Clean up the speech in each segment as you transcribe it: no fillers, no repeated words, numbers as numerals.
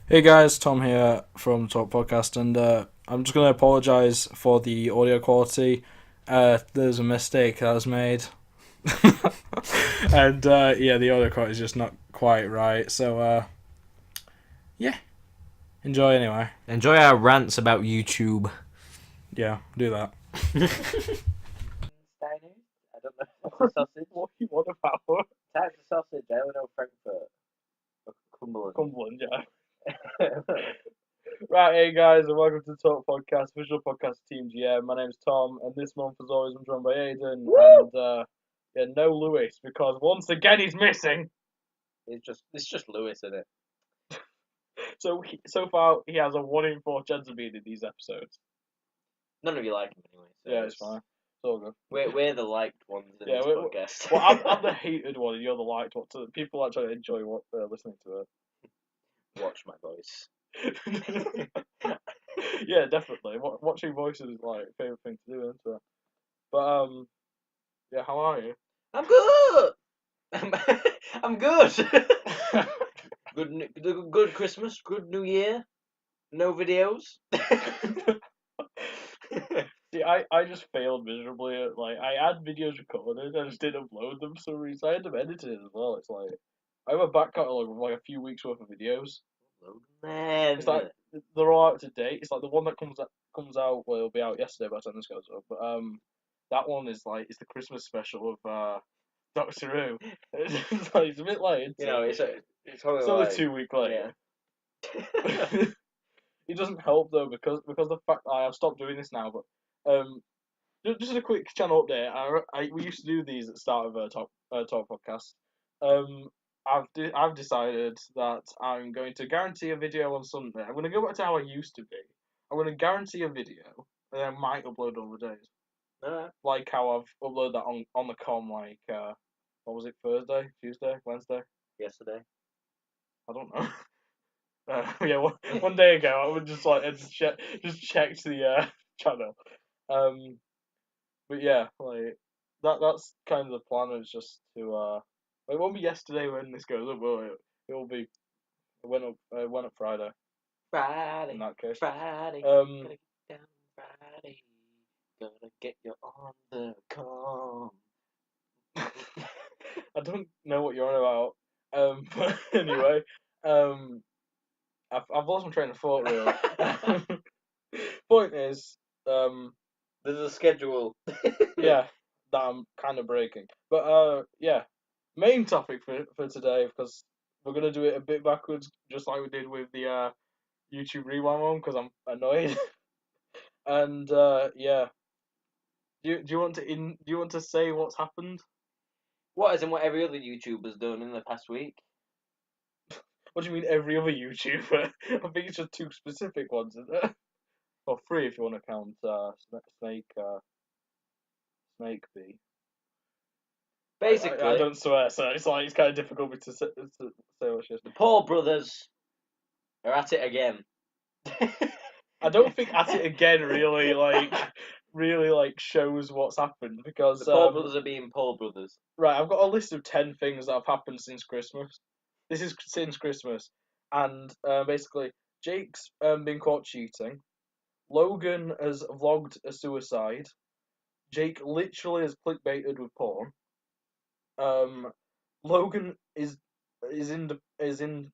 Hey guys, Tom here from Talk Podcast, and I'm just going to apologise for the audio quality. There's a mistake that was made, and yeah, the audio quality is just not quite right. So yeah, enjoy anyway. Enjoy our rants about YouTube. Yeah, do that. Steiners? I don't know. That's a sausage. What you want about Types of sausage. I don't know Frankfurt. Or Cumberland. Cumberland? Yeah. Right, hey guys, and welcome to Talk Podcast, official podcast Team GM. My name's Tom, and this month, as always, I'm joined by Aidan, and yeah, no Lewis because once again he's missing. It's just Lewis, isn't it? So far he has a 1 in 4 chance of being in these episodes. None of you like him anyway. So Yeah, it's fine. It's all good. We're the liked ones in this podcast. Well, I'm the hated one, and you're the liked one. So people actually enjoy listening to Watch my voice. it. Yeah, definitely. Watching voices is like favorite thing to do, isn't it? But yeah, how are you? I'm good. I'm good. Good Christmas. Good New Year. No videos. See, I just failed miserably. I had videos recorded, I just didn't upload them for some reason. I had them edited as well. It's like I have a back catalogue of like a few weeks worth of videos. Man. It's like they're all out to date. It's like the one that comes out. Well, it'll be out yesterday by the time this goes up. But that one is like it's the Christmas special of Doctor Who. It's a bit late. It's only It's only like 2 weeks later. Yeah. It doesn't help though because the fact that I have stopped doing this now. But just a quick channel update. We used to do these at the start of a talk podcast. Um, I've decided that I'm going to guarantee a video on Sunday. I'm going to go back to how I used to be. I'm going to guarantee a video, and I might upload other days, Alright. like how I've uploaded that on the com. What was it? Thursday, Tuesday, Wednesday? Yesterday. I don't know. Yeah, one day ago I would just checked the channel. But yeah, like that's kind of the plan. Is just to it won't be yesterday when this goes up, will it? It will be it went up Friday in Friday, that case. Friday, Um, gonna get down Friday, gonna get you on the com. I don't know what you're on about. But anyway, um, I've lost my train of thought really. Point is, There's a schedule. yeah, that I'm kind of breaking. But yeah, main topic for today because we're gonna do it a bit backwards, just like we did with the YouTube rewind one because I'm annoyed. And yeah, do you want to say what's happened? What isn't what every other YouTuber's done in the past week? What do you mean every other YouTuber? I think it's just two specific ones, isn't it? Or three if you want to count Snake B. Basically, I don't swear, so it's kind of difficult to say what she is. the Paul brothers are at it again. I don't think at it again really like shows what's happened because The Paul brothers are being Paul brothers. right, I've got a list of 10 things that have happened since Christmas. This is since Christmas, and basically Jake's been caught cheating. Logan has vlogged a suicide. Jake literally has clickbaited with porn. Logan is in Dubai.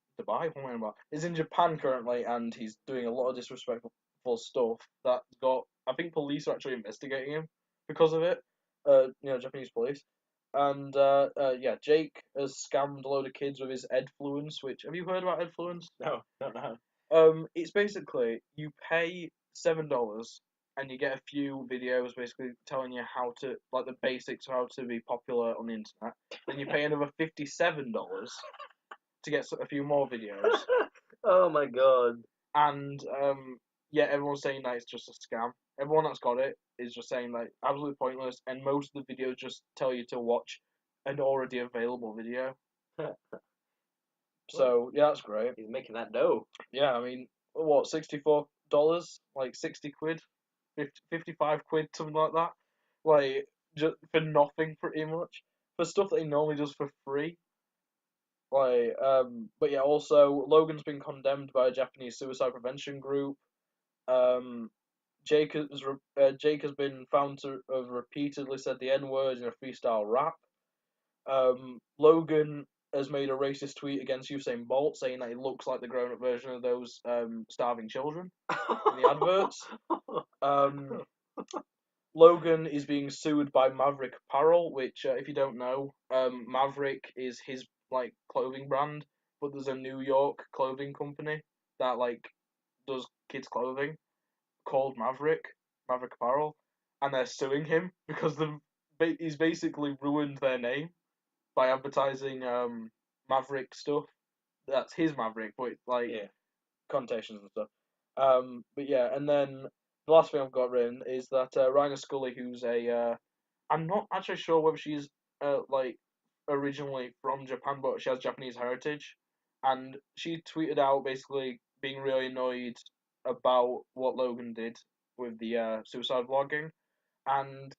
What am I about? Is in Japan currently, and he's doing a lot of disrespectful stuff that got. I think police are actually investigating him because of it. Japanese police. And yeah, Jake has scammed a load of kids with his Edfluence. Which have you heard about Edfluence? No, don't know. It's basically you pay $7 and you get a few videos basically telling you how to like the basics of how to be popular on the internet. Then you pay another $57 to get a few more videos. Oh my god. And yeah, everyone's saying that it's just a scam. Everyone that's got it is just saying like absolutely pointless, and most of the videos just tell you to watch an already available video. So yeah, that's great. He's making that dough. Yeah, I mean, what, $64? Like 60 quid, 55 quid, something like that. Like just for nothing, pretty much, for stuff that he normally does for free. But yeah, also Logan's been condemned by a Japanese suicide prevention group. Um, Jake has been found to have repeatedly said the N word in a freestyle rap. Logan has made a racist tweet against Usain Bolt, saying that he looks like the grown-up version of those starving children in the adverts. Um, Logan is being sued by Maverick Apparel, which, if you don't know, Maverick is his like clothing brand, but there's a New York clothing company that like does kids clothing called Maverick Apparel, and they're suing him because he's basically ruined their name by advertising Maverick stuff. That's his Maverick, but like Yeah. connotations and stuff. But yeah, and then the last thing I've got written is that Rhina Scully, who's I'm not actually sure whether she's like originally from Japan, but she has Japanese heritage, and she tweeted out basically being really annoyed about what Logan did with the suicide vlogging, and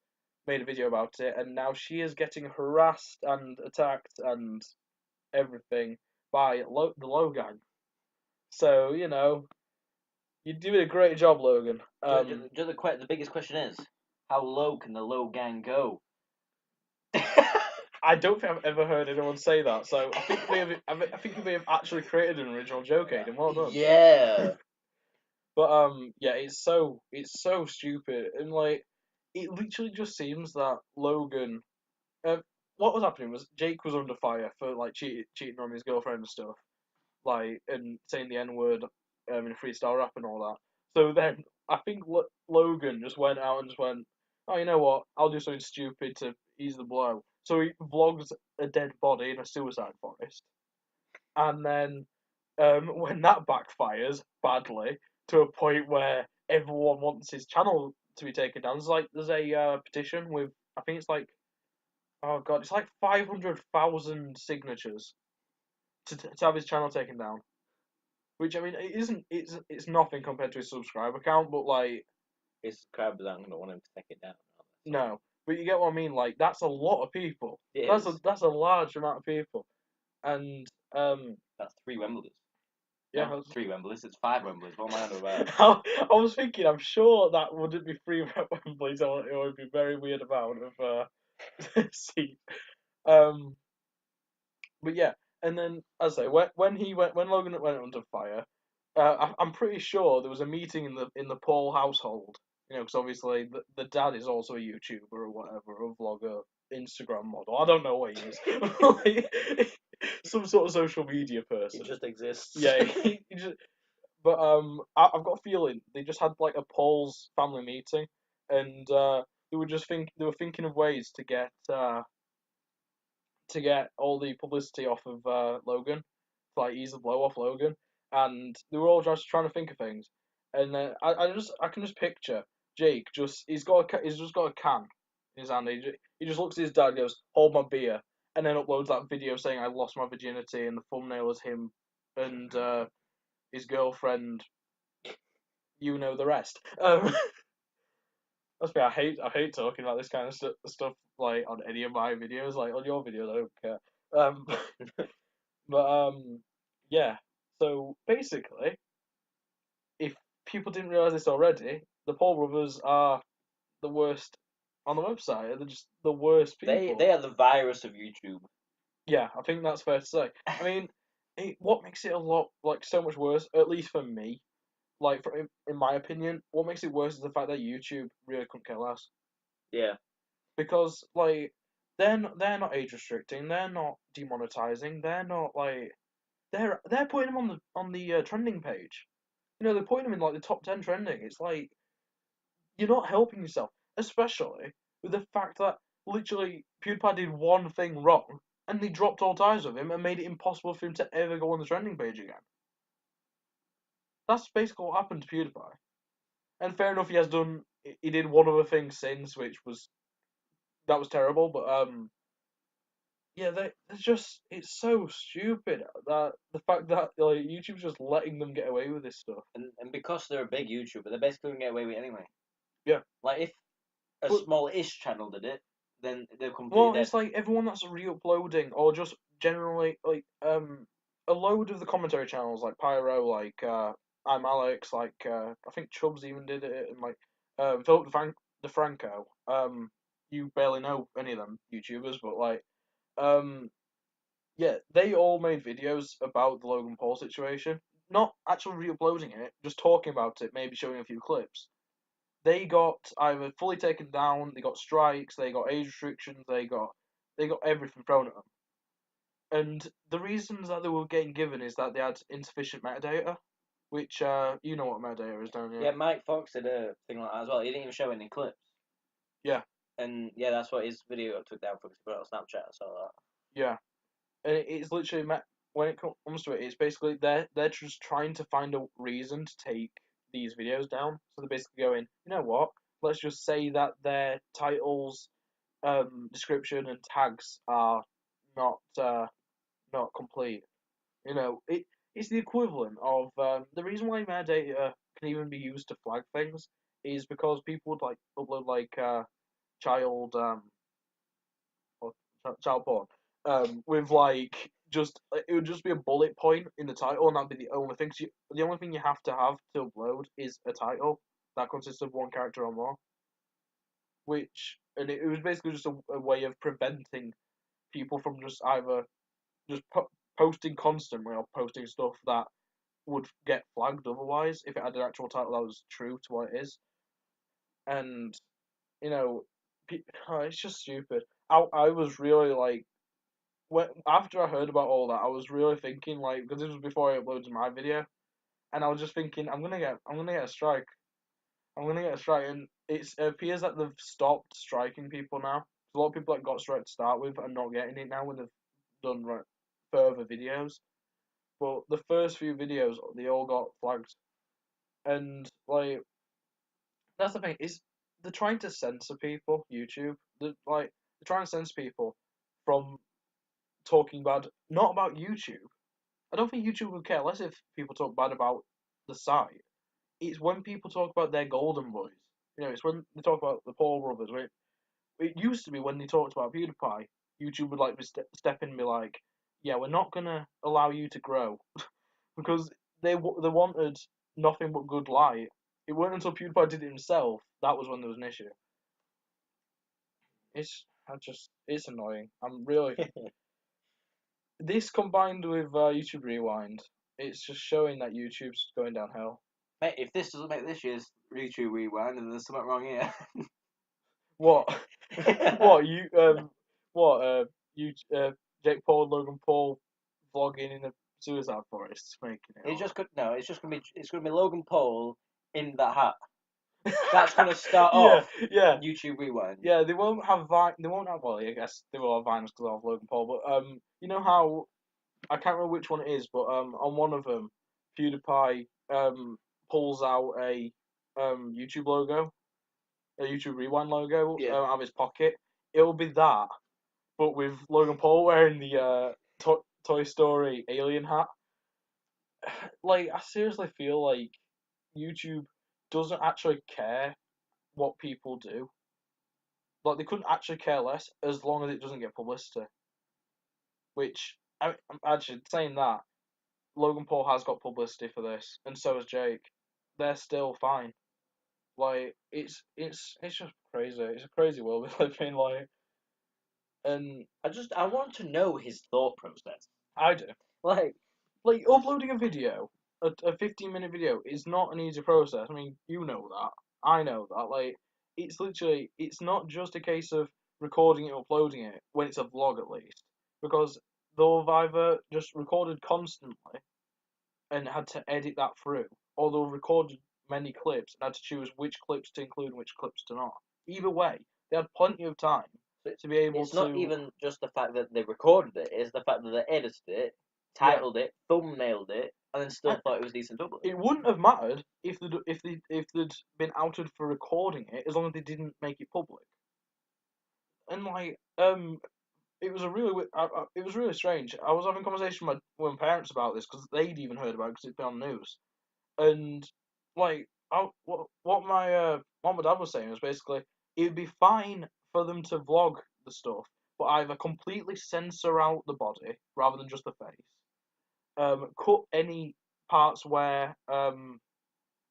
made a video about it, and now she is getting harassed and attacked and everything by the Logan. So you're doing a great job, Logan. The biggest question is, how low can the low gang go? I don't think I've ever heard anyone say that. So I think you may have actually created an original joke, Aiden. Well done. Yeah. But yeah, it's so stupid, and like it literally just seems that Logan. Uh, what was happening was Jake was under fire for like cheating on his girlfriend and stuff, like and saying the N word in a freestyle rap and all that. So then I think Logan just went out and just went, oh, you know what? I'll do something stupid to ease the blow. So he vlogs a dead body in a suicide forest, and then when that backfires badly to a point where everyone wants his channel to be taken down, there's a petition with I think it's like oh god, it's like 500,000 signatures to have his channel taken down. Which I mean, it isn't. It's nothing compared to his subscriber count, but like His subscribers aren't gonna want him to take it down. no. But you get what I mean. Like that's a lot of people. It That's is. a large amount of people, and That's 3 Wembleys. yeah. No, 3 Wembleys. It's 5 Wembleys. What am I on about? I was thinking. I'm sure that wouldn't be free Wembley, so it would be very weird amount of seat. Um, but yeah, and then as I say, when Logan went under fire, I'm pretty sure there was a meeting in the Paul household. Because obviously the dad is also a YouTuber or whatever, a vlogger, Instagram model. I don't know what he is, like, some sort of social media person. It just exists. Yeah, he just. But I've got a feeling they just had like a Paul's family meeting, and they were thinking of ways to get all the publicity off of Logan, to like ease the blow off Logan, and they were all just trying to think of things, and then I can just picture Jake he's just got a can in his hand. He just looks at his dad, and goes, "Hold my beer," and then uploads that video saying I lost my virginity, and the thumbnail is him and his girlfriend. You know the rest. That's me. I hate talking about this kind of stuff like on any of my videos. Like on your videos, I don't care. But yeah. So basically, if people didn't realize this already, the Paul brothers are the worst on the website. They're just the worst people. They are the virus of YouTube. Yeah, I think that's fair to say. I mean, what makes it a lot like so much worse, at least for me, like in my opinion, what makes it worse is the fact that YouTube really couldn't care less. Yeah. Because like they're not age restricting, they're not demonetizing, they're not like they're putting them on the trending page. They're putting them in like the top 10 trending. It's like you're not helping yourself, especially with the fact that literally PewDiePie did one thing wrong and they dropped all ties with him and made it impossible for him to ever go on the trending page again. That's basically what happened to PewDiePie. And fair enough, he did one other thing since, which was that was terrible, but yeah, it's so stupid that the fact that like YouTube's just letting them get away with this stuff. And because they're a big YouTuber, they're basically gonna get away with it anyway. Yeah. Like if a But- small-ish channel did it, then they're completely Well, dead. it's like everyone that's re-uploading or just generally a load of the commentary channels like Pyro, like I'm Alex, like I think Chubbs even did it, and like Philip DeFranco. You barely know any of them YouTubers, but like um yeah, they all made videos about the Logan Paul situation. Not actually re-uploading it, just talking about it, maybe showing a few clips. They got either fully taken down, they got strikes, they got age restrictions, they got everything thrown at them. And the reasons that they were getting given is that they had insufficient metadata, which you know what metadata is, don't you? Yeah, Mike Fox did a thing like that as well. He didn't even show any clips. Yeah. And yeah, that's what his video got took down for because he put it on Snapchat. I saw that. Yeah, and it's literally when it comes to it, it's basically they're just trying to find a reason to take these videos down. So they're basically going, you know what? Let's just say that their titles, description, and tags are not not complete. You know, it's the equivalent of the reason why metadata can even be used to flag things is because people would like upload like child or child porn with like just it would just be a bullet point in the title and that'd be the only thing. So the only thing you have to upload is a title that consists of one character or more. Which and it was basically just a way of preventing people from just either just posting constantly or posting stuff that would get flagged otherwise if it had an actual title that was true to what it is. And you know, it's just stupid. I was really like after I heard about all that, I was really thinking like because this was before I uploaded my video, and I was just thinking I'm gonna get a strike. I'm gonna get a strike, and it appears that they've stopped striking people now. A lot of people that got strike to start with are not getting it now when they've done further videos. But the first few videos, they all got flagged, and like that's the thing is they're trying to censor people. YouTube, they're trying to censor people from talking bad, not about YouTube. I don't think YouTube would care less if people talk bad about the site. It's when people talk about their golden boys. You know, it's when they talk about the Paul brothers. Right? It used to be when they talked about PewDiePie, YouTube would like step in and be like, "Yeah, we're not gonna allow you to grow," because they wanted nothing but good light. It wasn't until PewDiePie did it himself that was when there was an issue. It's annoying. I'm really this combined with YouTube Rewind, it's just showing that YouTube's going downhill. Mate, if this doesn't make this year's YouTube rewind, then there's something wrong here. What? what you what you Jake Paul, Logan Paul vlogging in a suicide forest making it. It's just no. It's gonna be Logan Paul in that hat. That's gonna start yeah, off yeah, YouTube rewind. yeah. They won't have Vine. They won't have. Well, I guess they will have Vines because of Logan Paul. But you know how I can't remember which one it is, but on one of them, PewDiePie pulls out a YouTube logo, a YouTube Rewind logo Yeah. out of his pocket. It'll be that, but with Logan Paul wearing the Toy Story alien hat. Like, I seriously feel like YouTube doesn't actually care what people do. Like, they couldn't actually care less as long as it doesn't get publicity. Which, I'm actually saying that, Logan Paul has got publicity for this, and so has Jake. They're still fine. Like, it's just crazy. It's a crazy world we live in. Like, and I want to know his thought process. I do. Like, Uploading a video, a 15-minute video, is not an easy process. I mean, you know that. I know that. Like, it's literally, it's not just a case of recording it and uploading it when it's a vlog at least, because they'll have either just recorded constantly and had to edit that through, or they'll recorded many clips and had to choose which clips to include and which clips to not. Either way, they had plenty of time to be able it's to. not even just the fact that they recorded it; it's the fact that they edited it, Yeah. titled it, thumbnailed it, and then still And thought it was decent upload. it wouldn't have mattered if they'd been outed for recording it as long as they didn't make it public. And like it was it was really strange. I was having a conversation with my parents about this because they'd even heard about it because it'd been on the news. And like what my dad was saying was basically it'd be fine for them to vlog the stuff but either completely censor out the body rather than just the face, cut any parts where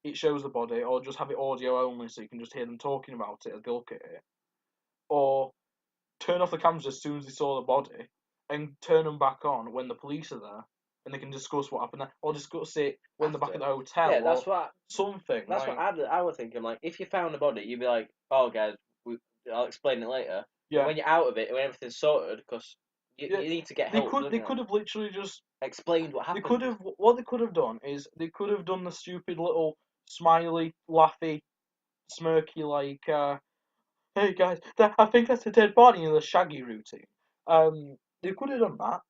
it shows the body, or just have it audio only so you can just hear them talking about it as they look at it, or turn off the cameras as soon as they saw the body and turn them back on when the police are there and they can discuss what happened there, or discuss it when they're back at the hotel, Yeah, or something. that's like, what I was thinking. Like, if you found a body, you'd be like, "Oh, guys, I'll explain it later." But yeah, when you're out of it, when everything's sorted, because yeah. you need to get They help, could don't they you? could have literally just Explained what they happened. could have what they could have done is they could have done the stupid little smiley, laughy, smirky hey guys, I think that's a dead body in the Shaggy routine. They could have done that,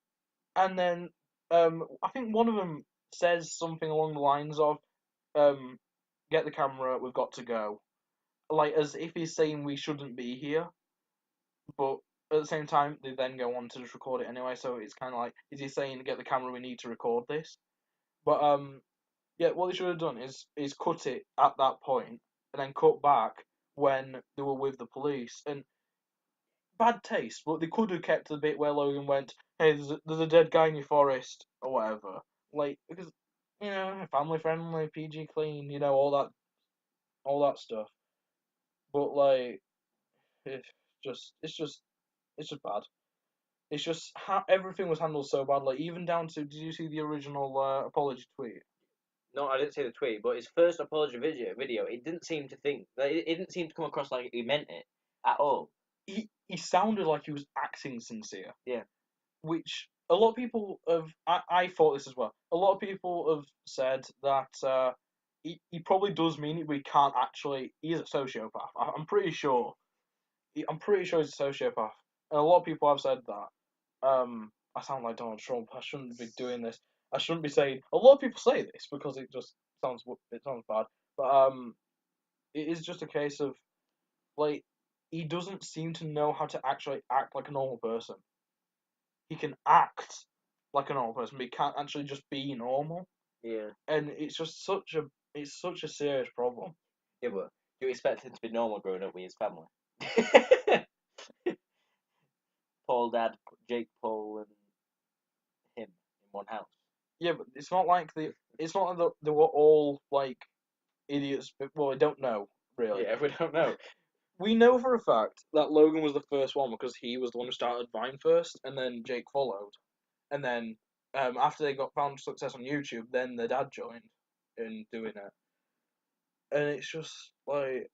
and then I think one of them says something along the lines of um, get the camera, we've got to go, like as if he's saying we shouldn't be here, but at the same time they then go on to just record it anyway. So it's kind of like, is he saying get the camera, we need to record this? But yeah, what they should have done is cut it at that point and then cut back when they were with the police. And bad taste, but they could have kept the bit where Logan went, "Hey, there's a dead guy in your forest," or whatever. Like, because family friendly, PG clean, all that stuff. But like, it's it's just bad. It's just how everything was handled so bad. Like, even down to, did you see the original apology tweet? No, I didn't see the tweet, but his first apology video, it didn't seem to think, like, it didn't seem to come across like he meant it at all. He sounded like he was acting sincere. Yeah. Which a lot of people have. I thought this as well. A lot of people have said that he probably does mean it, but he can't actually. He is a sociopath. I'm pretty sure. I'm pretty sure he's a sociopath, and a lot of people have said that. I sound like Donald Trump. I shouldn't be doing this. I shouldn't be saying. A lot of people say this because it sounds bad. But it is just a case of, like, he doesn't seem to know how to actually act like a normal person. He can act like a normal person, but he can't actually just be normal. Yeah. And it's such a serious problem. Yeah, but you expect him to be normal growing up with his family. Paul, Dad, Jake, Paul, and him in one house. Yeah, but it's not like they were all like idiots. Well, I don't know really. Yeah, we don't know. We know for a fact that Logan was the first one because he was the one who started Vine first, and then Jake followed, and then after they got found success on YouTube, then their dad joined in doing it, and it's just like,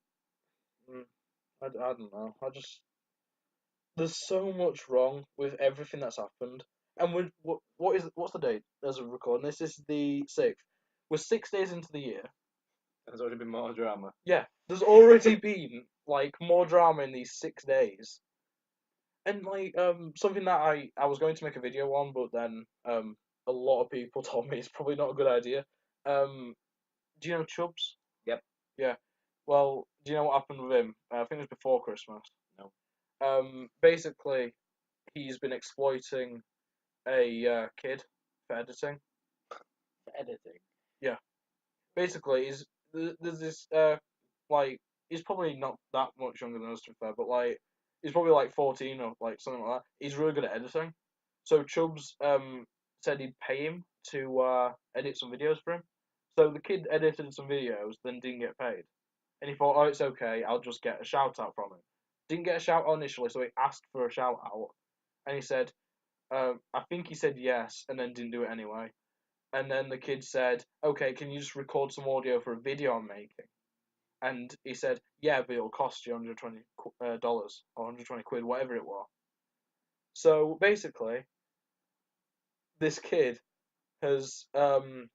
I don't know. There's so much wrong with everything that's happened. And what's the date as of recording this? This is the 6th. We're 6 days into the year. There's already been more drama. Yeah, there's already been like more drama in these 6 days. And like something that I was going to make a video on, but then a lot of people told me it's probably not a good idea. Do you know Chubbs? Yep. Yeah. Well, do you know what happened with him? I think it was before Christmas. No. Basically, he's been exploiting a kid for editing. For editing. Yeah. Basically, there's this like, he's probably not that much younger than us, to be fair, but like he's probably like 14 or like something like that. He's really good at editing. So Chubbs said he'd pay him to edit some videos for him. So the kid edited some videos, then didn't get paid, and he thought, oh, it's okay, I'll just get a shout out from him. Didn't get a shout out initially, so he asked for a shout out, and he said, I think he said yes, and then didn't do it anyway. And then the kid said, okay, can you just record some audio for a video I'm making? And he said, yeah, but it'll cost you $120 or 120 quid, whatever it was. So basically, this kid has done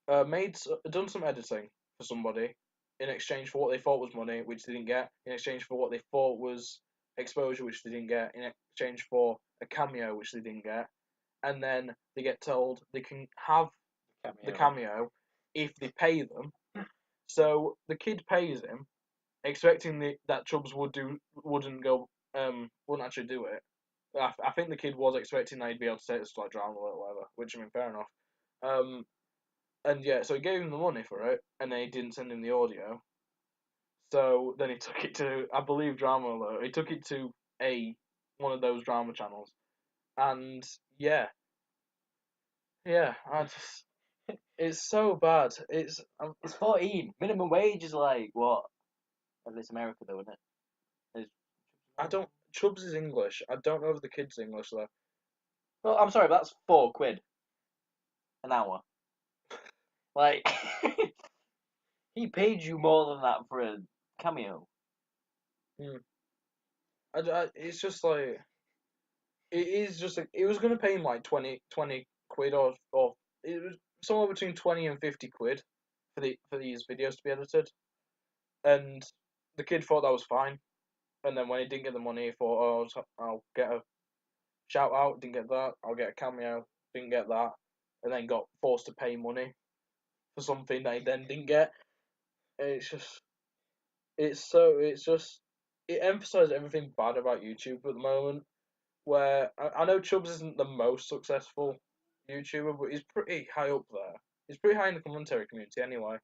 some editing for somebody in exchange for what they thought was money, which they didn't get, in exchange for what they thought was exposure, which they didn't get, in exchange for a cameo, which they didn't get. And then they get told they can have the cameo if they pay them. So the kid pays him, expecting that Chubbs wouldn't actually do it. I think the kid was expecting that he'd be able to say it's like drama or whatever, which, I mean, fair enough. And yeah, so he gave him the money for it, and then he didn't send him the audio. So then he took it to, I believe, Drama Alert. He took it to one of those drama channels, and yeah, I just it's so bad. It's It's 14. Minimum wage is like what? At least America though, isn't it? I don't. Chubbs is English. I don't know if the kid's English though. Well, I'm sorry, but that's £4 an hour. Like, he paid you more than that for a cameo. It's just like it is just like it was gonna pay him like 20 quid or it was somewhere between 20 and 50 quid for these videos to be edited, and the kid thought that was fine, and then when he didn't get the money, he thought, oh, I'll get a shout out, didn't get that, I'll get a cameo, didn't get that, and then got forced to pay money for something that he then didn't get. And it's just it emphasizes everything bad about YouTube at the moment. Where I know Chubbs isn't the most successful YouTuber, but he's pretty high up there. He's pretty high in the commentary community anyway.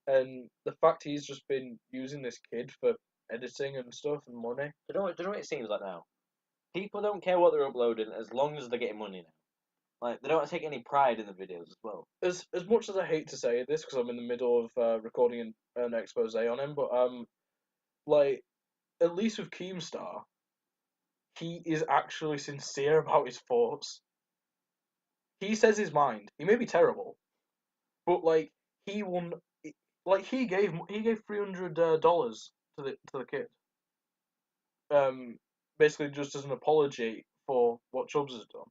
And the fact he's just been using this kid for editing and stuff and money. Do you know what it seems like now? People don't care what they're uploading as long as they're getting money now. Like, they don't take any pride in the videos as well. As much as I hate to say this because I'm in the middle of recording an expose on him, but like at least with Keemstar, he is actually sincere about his thoughts. He says his mind. He may be terrible, but like he won. Like he gave $300 to the kid. Basically just as an apology for what Chubbs has done.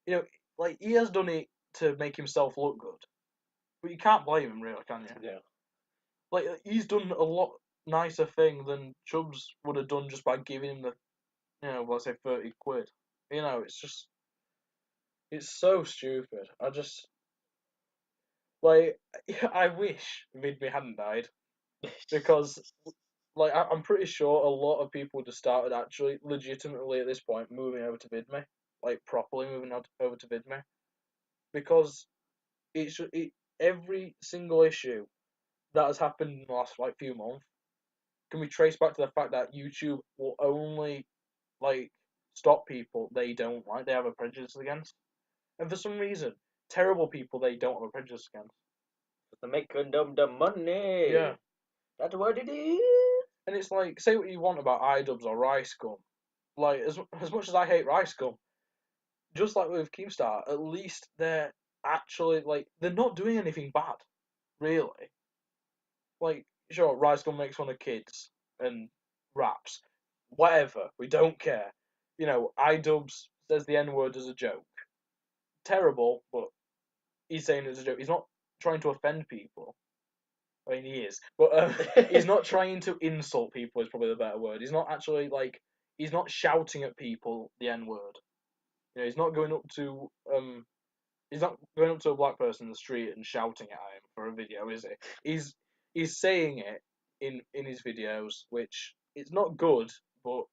You know, like he has done it to make himself look good, but you can't blame him, really, can you? Yeah. Like he's done a lot nicer thing than Chubbs would have done just by giving him the, let's say 30 quid. You know, it's so stupid. I just like I wish Vidme hadn't died because like I'm pretty sure a lot of people would have started actually legitimately at this point moving over to Vidme, like properly moving over to Vidme, because every single issue that has happened in the last like few months can be traced back to the fact that YouTube will only like stop people they don't like, they have a prejudice against, and for some reason, terrible people they don't have a prejudice against. To make the money. Yeah. That's what it is. And it's like, say what you want about iDubbbz or Rice Gum. Like, as much as I hate Rice Gum, just like with Keemstar, at least they're actually, like, they're not doing anything bad, really. Like, sure, Rice Gum makes fun of kids and raps. Whatever, we don't care. You know, iDubbbz says the N word as a joke. Terrible, but he's saying it as a joke. He's not trying to offend people. I mean, he is, but he's not trying to insult people. Is probably the better word. He's not actually like he's not shouting at people the N word. You know, he's not going up to a black person in the street and shouting at him for a video, is he? He's saying it in his videos, which it's not good, but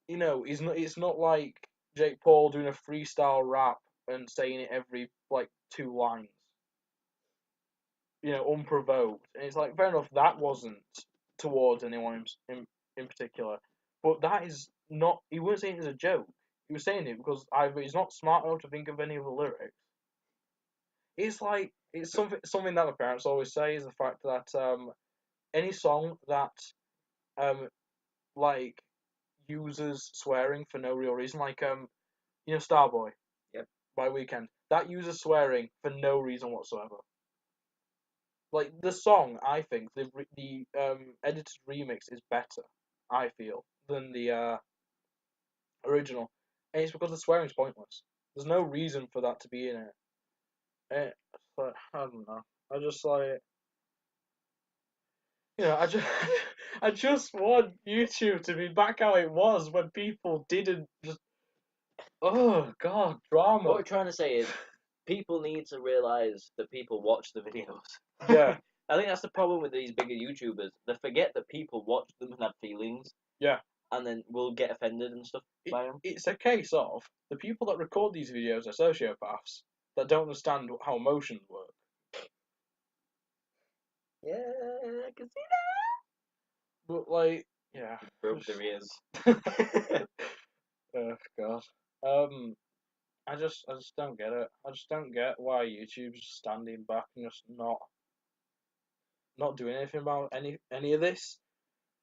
you know, he's not. It's not like Jake Paul doing a freestyle rap and saying it every like 2 lines. You know, unprovoked. And it's like, fair enough, that wasn't towards anyone in particular. But that is not, he wasn't saying it as a joke. He was saying it because either he's not smart enough to think of any of the lyrics. It's like, it's something that my parents always say is the fact that any song that, like, uses swearing for no real reason, like, Starboy. Yep. By Weekend. That uses swearing for no reason whatsoever. Like the song, I think the edited remix is better. I feel than the original, and it's because the swearing's pointless. There's no reason for that to be in it. But I don't know. I just like I just I just want YouTube to be back how it was when people didn't just. Oh God, drama. What we're trying to say is, people need to realize that people watch the videos. Yeah. I think that's the problem with these bigger YouTubers. They forget that people watch them and have feelings. Yeah. And then will get offended and stuff by them. It's a case of the people that record these videos are sociopaths that don't understand how emotions work. Yeah, I can see that. But like, Yeah. Broke their ears. Oh God. I just don't get it. I just don't get why YouTube's just standing back and just not doing anything about any of this.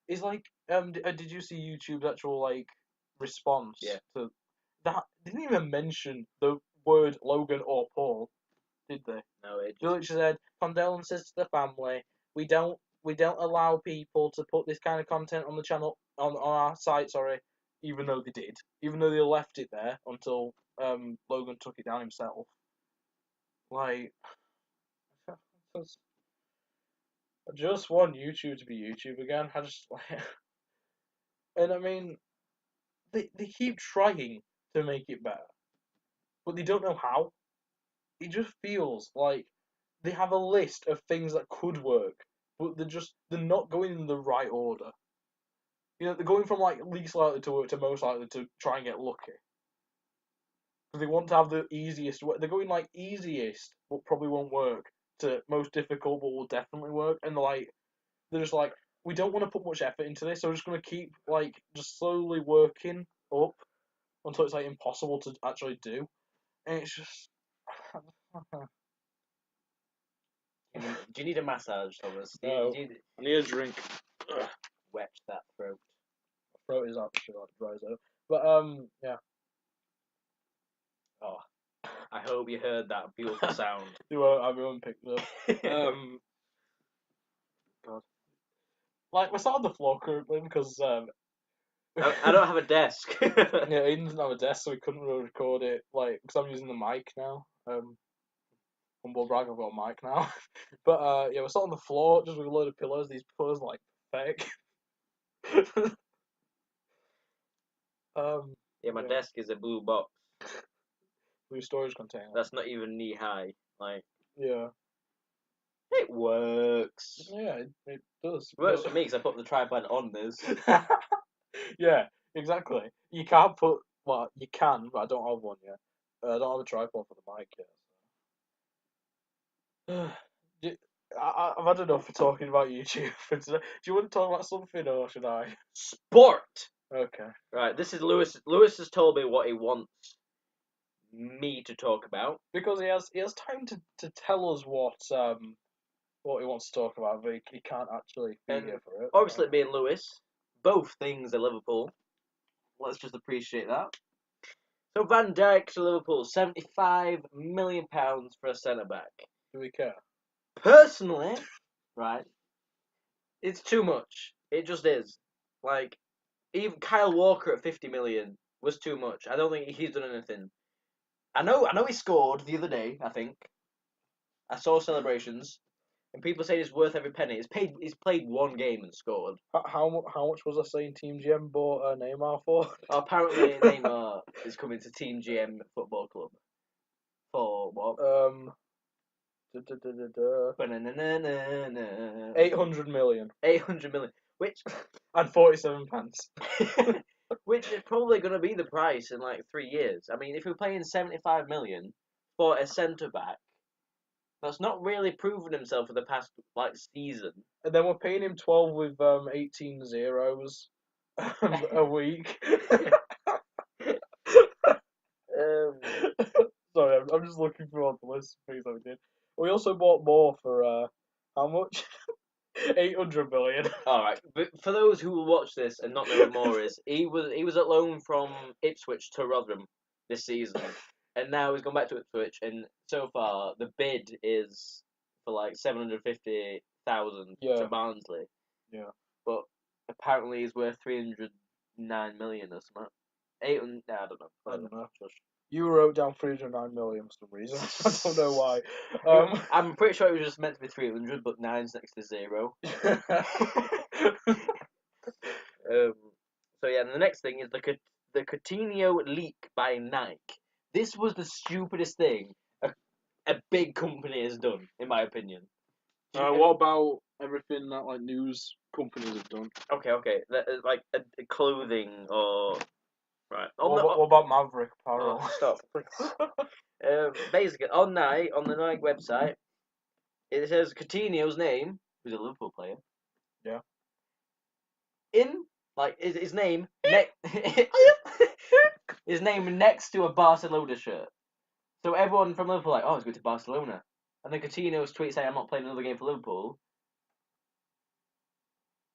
It's like, did you see YouTube's actual like response Yeah. to that? They didn't even mention the word Logan or Paul, did they? No, it They literally said condolences to the family. We don't allow people to put this kind of content on the channel on our site. Sorry, even though they did, even though they left it there until Logan took it down himself. Like, I just want YouTube to be YouTube again. I just like, and I mean, they keep trying to make it better, but they don't know how. It just feels like they have a list of things that could work, but they're not going in the right order. You know, they're going from like least likely to work to most likely to try and get lucky. Because they want to have the easiest way. They're going like easiest, but probably won't work, to most difficult, but will definitely work. And they're just like, we don't want to put much effort into this, so we're just going to keep like just slowly working up until it's like impossible to actually do. And it's just. Do you need a massage, Thomas? No. Do you I need a drink. Ugh. wet that throat? My throat is actually like dries out. But yeah. Oh, I hope you heard that beautiful sound. Everyone picked it up. God. Like we're sat on the floor currently because I don't have a desk. yeah, Aiden doesn't have a desk, so we couldn't really record it. Like because I'm using the mic now. Humble brag, I've got a mic now. But yeah, we're sat on the floor just with a load of pillows. These pillows are like fake. Yeah, my yeah. desk is a blue box. Blue storage container. That's not even knee high. Like, Yeah. it works. Yeah, it does. It works for me because I put the tripod on this. Yeah, exactly. You can't put. Well, you can, but I don't have one yet. I don't have a tripod for the mic yet. I've had enough for talking about YouTube for today. Do you want to talk about something, or should I? Sport! Okay. Right, this is Lewis. Lewis has told me what he wants me to talk about. Because he has time to tell us what he wants to talk about, but he can't actually be And here for it. obviously, being Lewis, both things are Liverpool. Let's just appreciate that. So Van Dijk to Liverpool, £75 million for a centre back. Do we care? Personally, right, it's too much. It just is. Like, even Kyle Walker at 50 million was too much. I don't think he's done anything. I know he scored the other day, I think. I saw celebrations, and people say it's worth every penny. He's played one game and scored. How much was I saying Team GM bought Neymar for? Apparently Neymar is coming to Team GM Football Club. For what? 800 million. 800 million. Which And 47 pence. which is probably going to be the price in like 3 years. I mean, if we're paying 75 million for a centre back, that's not really proven himself for the past like season. And then we're paying him 12 with 18 zeros a week. Sorry, I'm just looking through all the list of things that we did. We also bought more for how much? 800 million. All right, but for those who will watch this and not know what more is, he was at loan from Ipswich to Rotherham this season, and now he's gone back to Ipswich, and so far the bid is for like 750,000 Yeah. to Barnsley. Yeah. But apparently he's worth 309 million or something. 800. Nah, I don't know. I don't know. Just- You wrote down 309 million for some reason. I don't know why. I'm pretty sure it was just meant to be 300, but 9's next to 0. So yeah, and the next thing is the Coutinho leak by Nike. This was the stupidest thing a big company has done, in my opinion. What about everything that like news companies have done? Okay, like a clothing or right. What about Maverick apparel? Oh, stop, please. Basically, on the Nike website, it says Coutinho's name, who's a Liverpool player. Yeah. In Like his name his name next to a Barcelona shirt. So everyone from Liverpool like, oh, he's going to Barcelona. And then Coutinho's tweet saying, I'm not playing another game for Liverpool.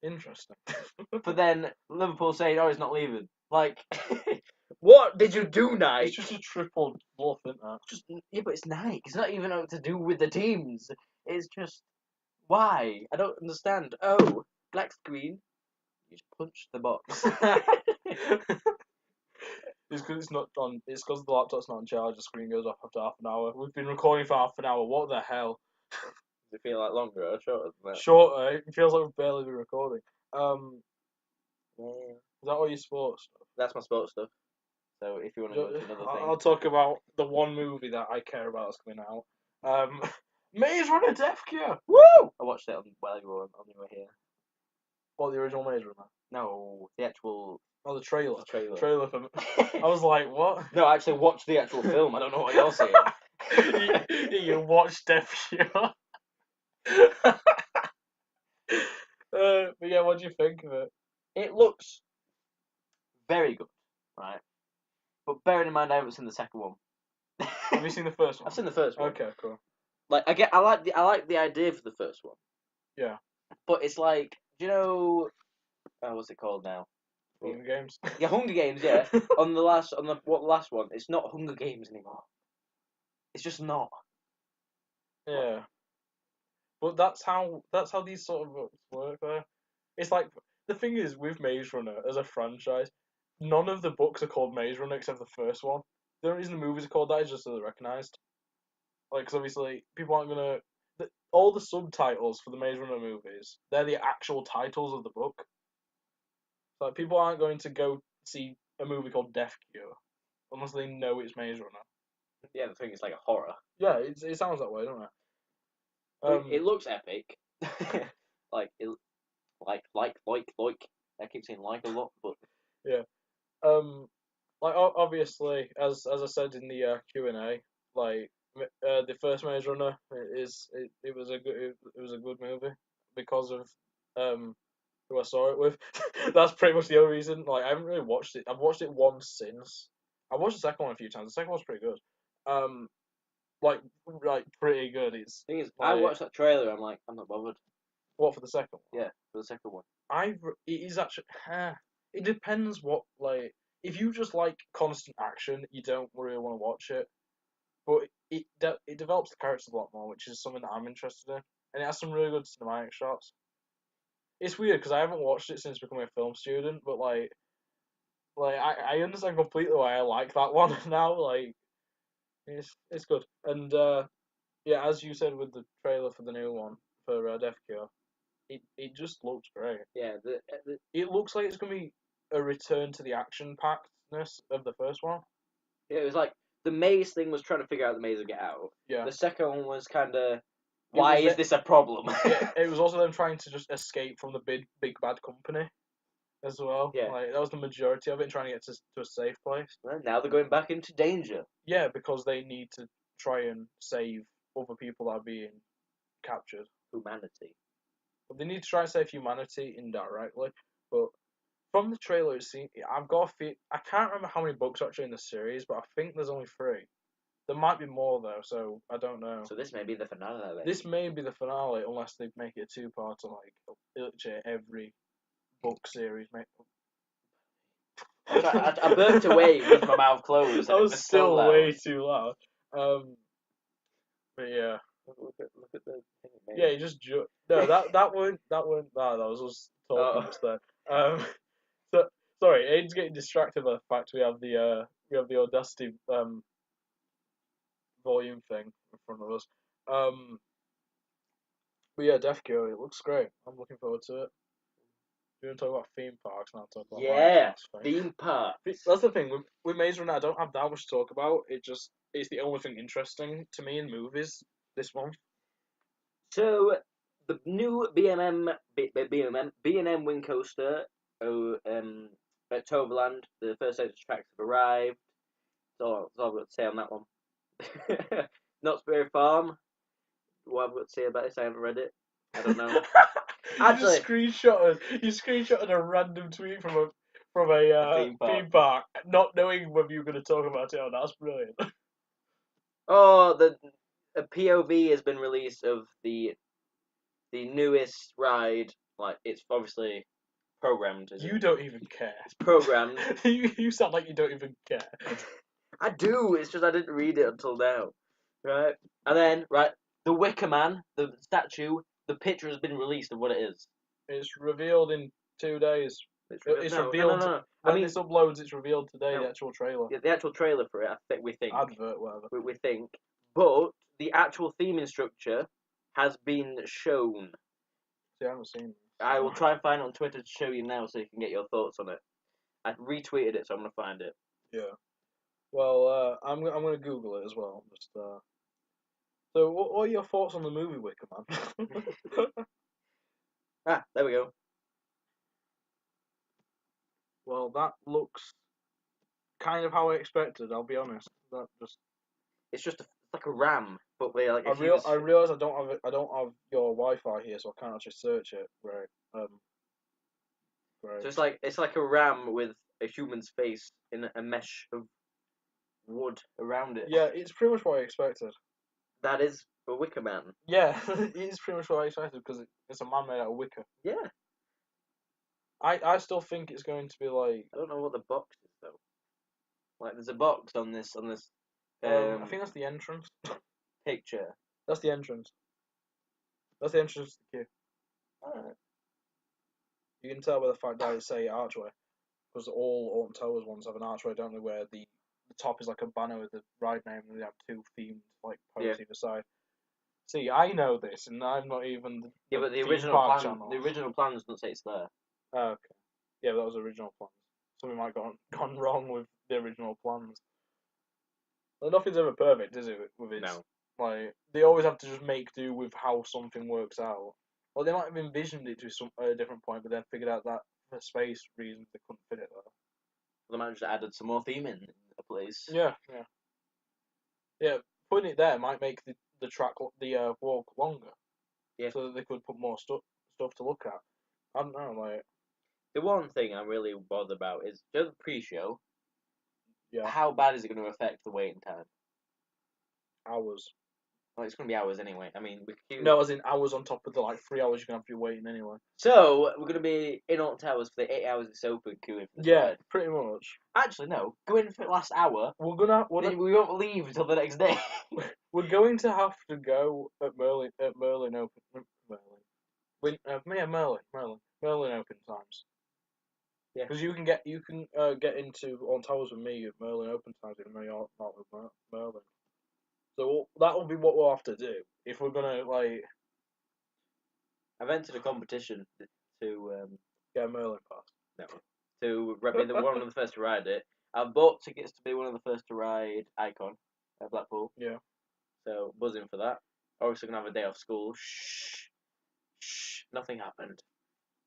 Interesting. But then Liverpool saying, oh, he's not leaving. Like, what did you do, Nike? It's just a triple bluff, isn't that? Yeah, but it's Nike. It's not even to do with the teams. It's just, why? I don't understand. Oh, black screen. You just punch the box. It's because it's not on. It's because the laptop's not on charge. The screen goes off after half an hour. We've been recording for half an hour. What the hell? Does it feel like longer or shorter than that? Shorter. It feels like we've barely been recording. Yeah. Is that all your sports stuff? That's my sports stuff. So if you want to go to another thing. I'll talk about the one movie that I care about that's coming out. Maze Runner Death Cure. Woo! I watched it while you were on your way here. What, the original Maze Runner? No, the actual. Oh, the trailer. The trailer. Trailer for. I was like, what? No, I actually watched the actual film. I don't know what you're saying. you watched Death Cure. But yeah, what do you think of it? It looks very good, right? But bearing in mind I haven't seen the second one. Have you seen the first one? I've seen the first one. Okay, cool. Like I like the idea for the first one. Yeah. But it's like, do you know what's it called now? Hunger Games. Yeah, Hunger Games, yeah. on the last one, it's not Hunger Games anymore. It's just not. Yeah. But that's how these sort of books work there. It's like, the thing is with Maze Runner as a franchise, none of the books are called Maze Runner except the first one. The only reason the movies are called that is just so they're recognised. Like, because obviously people aren't gonna. All the subtitles for the Maze Runner movies, they're the actual titles of the book. Like, people aren't going to go see a movie called Death Cure unless they know it's Maze Runner. Yeah, the thing is like a horror. Yeah, it sounds that way, don't it? It looks epic. like it, like. I keep saying like a lot, but yeah. Like, obviously, as I said in the Q&A, like, the first Maze Runner it was a good movie because of who I saw it with. That's pretty much the only reason. Like, I haven't really watched it. I've watched it once since. I watched the second one a few times. The second one's pretty good. Like pretty good. It's thing is, like, I watched that trailer. I'm like, I'm not bothered. what, for the second one? Yeah, for the second one. It is actually. It depends what, like, if you just like constant action, you don't really want to watch it. But it develops the characters a lot more, which is something that I'm interested in, and it has some really good cinematic shots. It's weird because I haven't watched it since becoming a film student, but like I understand completely why I like that one now. Like, it's good, and yeah, as you said with the trailer for the new one for Death Cure, it just looks great. Yeah, It looks like it's gonna be a return to the action packedness of the first one. yeah, it was like the maze thing was trying to figure out the maze and get out. Yeah. The second one was kind of, why is this a problem? It was also them trying to just escape from the big bad company as well. Yeah. Like, that was the majority of it, trying to get to a safe place. Well, now they're going back into danger. Yeah, because they need to try and save other people that are being captured. Humanity. But they need to try and save humanity indirectly. But from the trailer, I've got a feel. I can't remember how many books are actually in the series, but I think there's only 3. There might be more though, so I don't know. So this may be the finale. Then. This may be the finale, unless they make it a 2-part, like literally every book series. I burped away with my mouth closed. That was still way too loud. But yeah. Look at the thing. Yeah, you just no, that was us talking just there. So sorry, Aiden's getting distracted by the fact we have the Audacity volume thing in front of us. But yeah, Death Cure, it looks great. I'm looking forward to it. We're going to talk about theme parks, and I'll talk about theme park. That's the thing with Maze Runner. I don't have that much to talk about. It's the only thing interesting to me in movies this month. So the new B&M Wing Coaster at Toverland, the first stage tracks have arrived. That's all I've got to say on that one. Not Spirit Farm. What I've got to say about this, I haven't read it. I don't know. Actually- you screenshotted a random tweet from a theme park. theme park, not knowing whether you were going to talk about it or not. That's brilliant. Oh, a POV has been released of the newest ride. Like, it's obviously programmed. You don't even care. It's programmed. You sound like you don't even care. I do. It's just I didn't read it until now, right? And then, right, the Wickerman, the statue, the picture has been released of what it is. It's revealed in 2 days. It's revealed. No. When this uploads, it's revealed today. No. The actual trailer. The actual trailer for it, we think. Advert, whatever. We think. But the actual theming structure has been shown. See, I haven't seen it. I will try and find it on Twitter to show you now so you can get your thoughts on it. I retweeted it, so I'm going to find it. Yeah. Well, I'm gonna Google it as well. Just So, what are your thoughts on the movie Wickerman? Ah, there we go. Well, that looks kind of how I expected. I'll be honest. It's just like a ram, but we're like a I realize I don't have your Wi-Fi here, so I can't actually search it. Right. Right. So it's like a ram with a human's face in a mesh of wood around it. Yeah, it's pretty much what I expected. That is a Wicker Man. Yeah, it's pretty much what I expected because it's a man made out of wicker. Yeah. I still think it's going to be like. I don't know what the box is though. Like there's a box on this I think that's the entrance. picture. That's the entrance. That's the entrance to the queue. Alright. You can tell by the fact that they say archway, because all Alton Towers ones have an archway, don't they? Where the top is like a banner with the ride name, and they have two themed like posts either side. See, I know this, and I'm not even. But the theme original park plan, channel. the original plan doesn't say it's there. Oh, okay. Yeah, that was original plans. Something might have gone wrong with the original plans. Well, nothing's ever perfect, is it? With it, No. Like they always have to just make do with how something works out. Well, they might have envisioned it to a different point, but then figured out that for space reasons they couldn't fit it there. They might have just added some more theme in the place. Yeah. Putting it there might make the track walk longer. Yeah. So that they could put more stuff to look at. I don't know, like. The one thing I'm really bothered about is just the pre-show. Yeah. How bad is it going to affect the waiting time? Hours. Well, it's going to be hours anyway. I mean, we could. No, as in hours on top of the 3 hours you're gonna have to be waiting anyway. So we're going to be in Alton Towers for the 8 hours it's open, queuing for the ride. Pretty much. Actually, no. Go in for the last hour. We're Then we won't leave until the next day. We're going to have to go at Merlin open Merlin open times. Yeah. Because you can get into Alton Towers with me at Merlin open times, even though you're not with Merlin. So that will be what we'll have to do if we're gonna like. I've entered a competition to Get a Merlin pass. no to be one of the first to ride it. I've bought tickets to be one of the first to ride Icon at Blackpool. Yeah. So buzzing for that. Obviously gonna have a day off school. Shh. Nothing happened.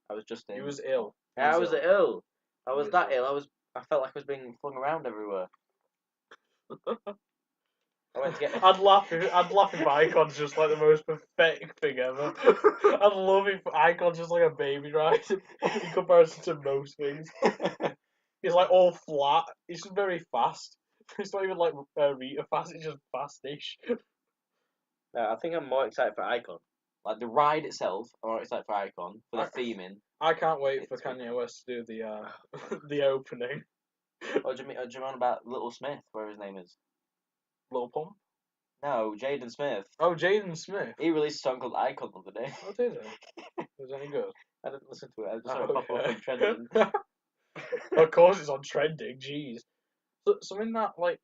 I was just in. You was ill. I was ill. I You was was that ill. ill. I felt like I was being flung around everywhere. I went to get. I'd laugh if Icon's just like the most pathetic thing ever. I'd love if Icon's just like a baby ride in comparison to most things. It's like all flat. It's just very fast. It's not even like Rita fast. It's just fast-ish. I think I'm more excited for Icon. Like the ride itself, I'm more excited for Icon for the theming. I can't wait for Kanye West to do the the opening. Or do you mean about Little Smith, where his name is? Lil Pump. No, Jaden Smith. Oh, Jaden Smith. He released a song called Icon the other day. Oh, did it? Was it any good? I didn't listen to it. I just saw it pop up on trending. Of course, it's on trending. Jeez. So, something that like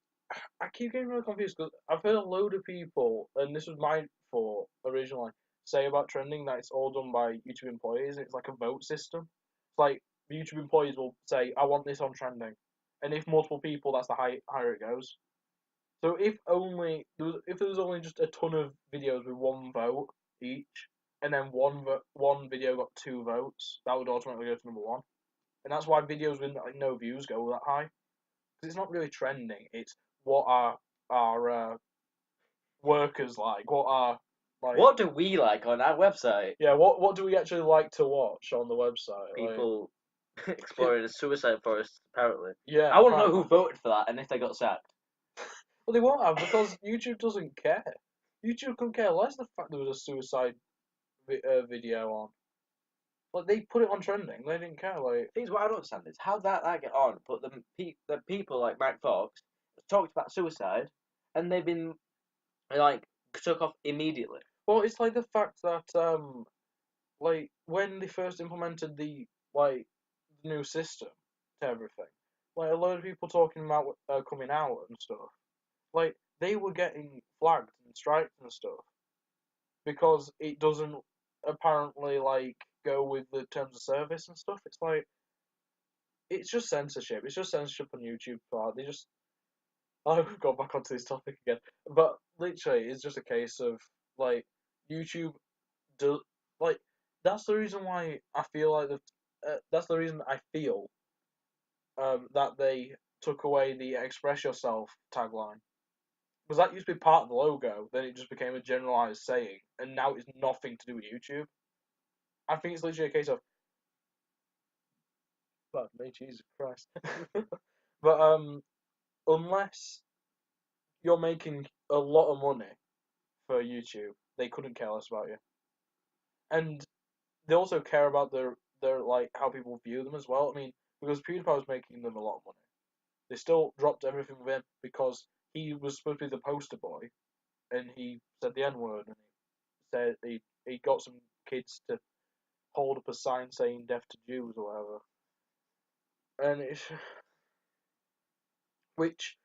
I keep getting really confused because I've heard a load of people, and this was my thought originally, say about trending that it's all done by YouTube employees. It's like a vote system. It's like the YouTube employees will say, "I want this on trending," and if multiple people, that's the higher it goes. So if there was only just a ton of videos with one vote each, and then one video got 2 votes, that would automatically go to number 1. And that's why videos with like no views go that high. Because it's not really trending. It's what are our workers like? What are Like, What do we like on our website? yeah, what do we actually like to watch on the website? Like, People exploring a suicide forest, apparently. yeah, I want to know who voted for that and if they got sacked. Well, they won't have because YouTube doesn't care. YouTube couldn't care less the fact there was a suicide video on. Like they put it on trending, they didn't care. Like Things what I don't understand is how that get on, but the people like Mike Fox talked about suicide, and they've been like took off immediately. well, it's like the fact that like when they first implemented the like the new system to everything, like a load of people talking about coming out and stuff, like they were getting flagged and striked and stuff because it doesn't apparently like go with the terms of service and stuff. It's like it's just censorship. It's just censorship on YouTube. They just I've got back onto this topic again, but literally, it's just a case of like YouTube do like that's the reason why I feel like that's the reason I feel that they took away the "Express Yourself" tagline because that used to be part of the logo. Then it just became a generalized saying, and now it's nothing to do with YouTube. I think it's literally a case of, pardon me, Jesus Christ. But unless you're making a lot of money for YouTube, they couldn't care less about you. And they also care about their like how people view them as well. I mean, because PewDiePie was making them a lot of money, they still dropped everything with him because he was supposed to be the poster boy, and he said the N word, and he said he got some kids to hold up a sign saying "Death to Jews" or whatever, and it's which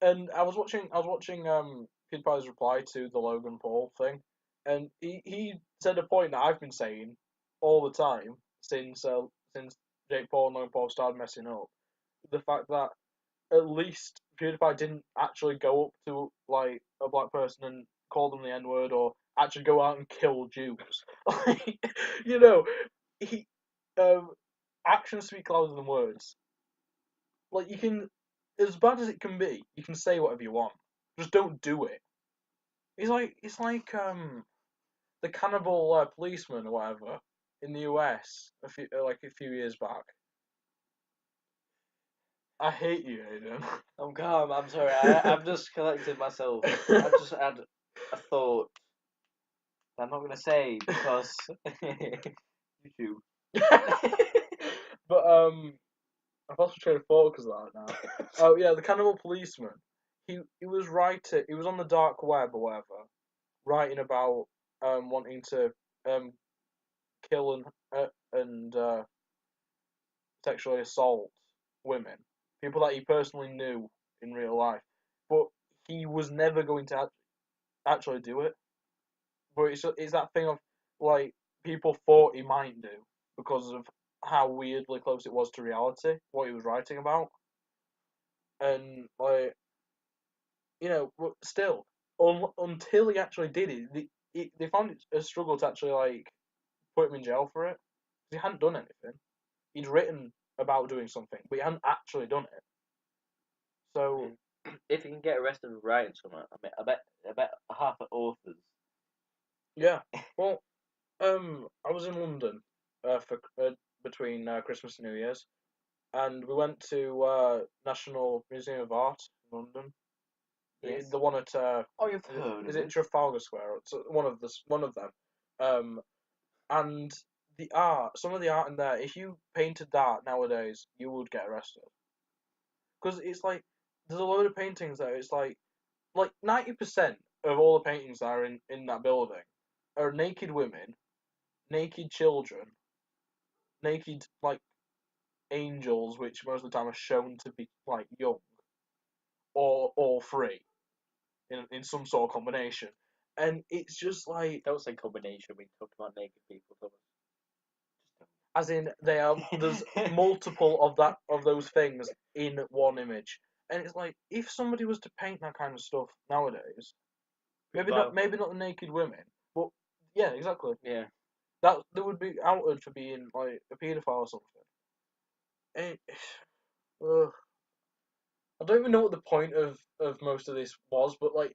and I was watching PewDiePie's reply to the Logan Paul thing, and he said a point that I've been saying all the time since Jake Paul and Logan Paul started messing up. The fact that at least PewDiePie didn't actually go up to like a black person and call them the N word or actually go out and kill Jews. Like, you know, he actions speak louder than words. Like you can, as bad as it can be, you can say whatever you want. Just don't do it. It's like the cannibal policeman or whatever in the US a few years back. I hate you, Aiden. I'm calm. I'm sorry. I'm just collected myself. I just had a thought. I'm not gonna say because YouTube. But I've lost my train of thought because of that now. Oh yeah, the cannibal policeman. He was writing. He was on the dark web or whatever, writing about wanting to kill and sexually assault women, people that he personally knew in real life, but he was never going to actually do it. But it's that thing of like people thought he might do because of how weirdly close it was to reality what he was writing about, and like but still, until he actually did it, they found it a struggle to actually like put him in jail for it. He hadn't done anything. He'd written about doing something, but he hadn't actually done it. So If you can get arrested for writing something, I bet half the authors. yeah, well, I was in London for between Christmas and New Year's, and we went to National Museum of Art in London. Yes. The one at Oh, you've heard is of it it? Trafalgar Square? It's one of them. Um, and the art, some of the art in there, if you painted that nowadays, you would get arrested. Because it's like there's a load of paintings there. It's like 90% of all the paintings that are in that building are naked women, naked children, naked like angels, which most of the time are shown to be like young, or all three in some sort of combination. And it's just like, Don't say combination. We talk about naked people. Thomas. as in they are there's multiple of those things in one image, and it's like if somebody was to paint that kind of stuff nowadays, maybe not the naked women, but yeah, exactly. Yeah. That they would be outed for being like a paedophile or something. And ugh. I don't even know what the point of most of this was, but like,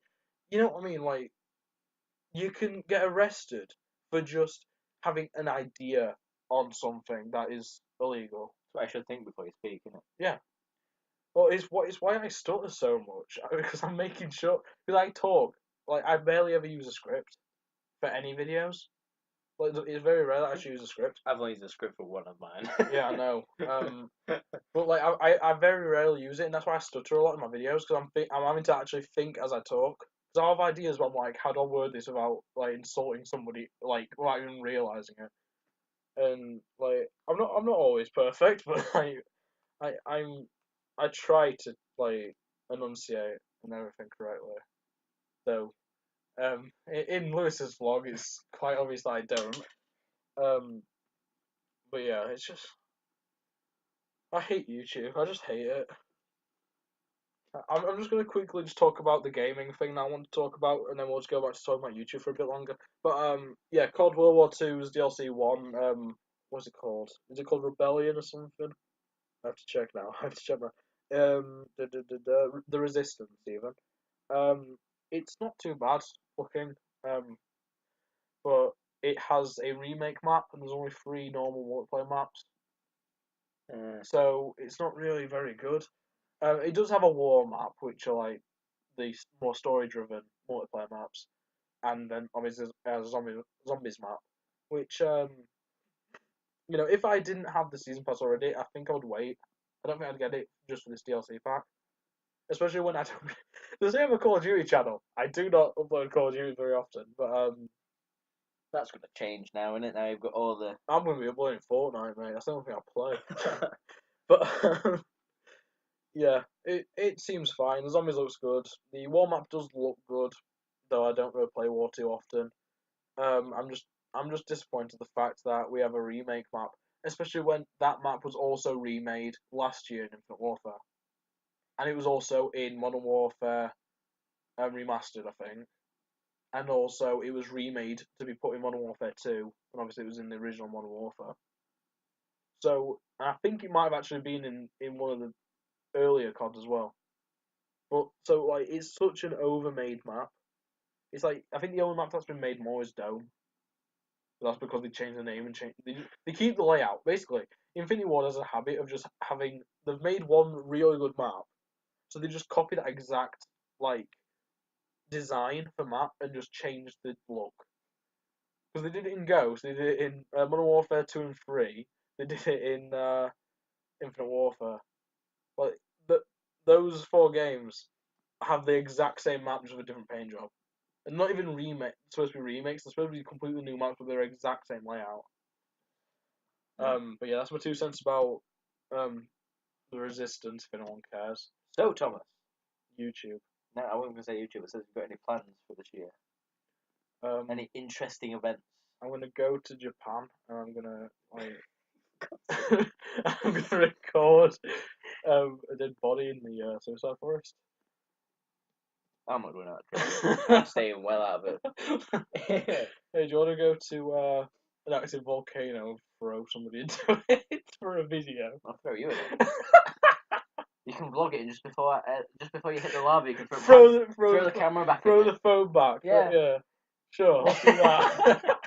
you know what I mean? Like, you can get arrested for just having an idea on something that is illegal. That's what I should think before you speak, isn't it? Yeah. Well, it's why I stutter so much because I'm making sure because I talk like I barely ever use a script for any videos. Like it's very rare that I actually use a script. I've only used a script for one of mine. Yeah, I know. But like I very rarely use it, and that's why I stutter a lot in my videos because I'm having to actually think as I talk. Because I have ideas, but I'm like, how do I word this without like insulting somebody, like without even realizing it? And like I'm not always perfect, but I try to like enunciate and everything correctly. Though in Lewis's vlog, it's quite obvious that I don't. But yeah, it's just I hate YouTube. I just hate it. I'm just gonna quickly just talk about the gaming thing that I want to talk about, and then we'll just go back to talking about YouTube for a bit longer. But yeah, COD World War II's DLC 1. What's it called? Is it called Rebellion or something? I have to check now. I have to check now. The Resistance even. It's not too bad looking. But it has a remake map, and there's only 3 normal multiplayer maps, so it's not really very good. It does have a war map, which are like the more story-driven multiplayer maps, and then obviously there's a zombies map, which if I didn't have the season pass already, I think I would wait. I don't think I'd get it just for this DLC pack, especially when I don't. The same with Call of Duty channel. I do not upload Call of Duty very often, but That's gonna change now, isn't it? Now you've got all the. I'm going to be uploading Fortnite, mate. That's the only thing I play. But yeah, it seems fine. The zombies looks good. The war map does look good, though I don't really play war too often. I'm just disappointed the fact that we have a remake map, especially when that map was also remade last year in Infinite Warfare, and it was also in Modern Warfare remastered, I think, and also it was remade to be put in Modern Warfare 2, and obviously it was in the original Modern Warfare. So I think it might have actually been in one of the earlier CODs as well. But so like it's such an overmade map. It's like I think the only map that's been made more is Dome. But that's because they changed the name and they keep the layout. Basically, Infinity Ward has a habit of just having they've made one really good map, so they just copy that exact like design for map and just change the look. Because they did it in Ghost, they did it in Modern Warfare 2 and 3, they did it in Infinite Warfare. Like those 4 games have the exact same map just with a different paint job, and not even supposed to be remakes. They're supposed to be completely new maps with their exact same layout. But yeah, that's my 2 cents about the Resistance. If anyone cares, So Thomas, YouTube. no, I wasn't gonna say YouTube. It says you've got any plans for this year? Any interesting events? I'm gonna go to Japan and I'm gonna like I'm gonna record a dead body in the suicide forest. I'm not doing that. I'm staying well out of it. Hey, do you want to go to an active volcano and throw somebody into it for a video? I'll throw you in it. You can vlog it, and just before you hit the lava, you can throw the camera back. Throw the phone back. Yeah. Yeah. Sure, I'll do that.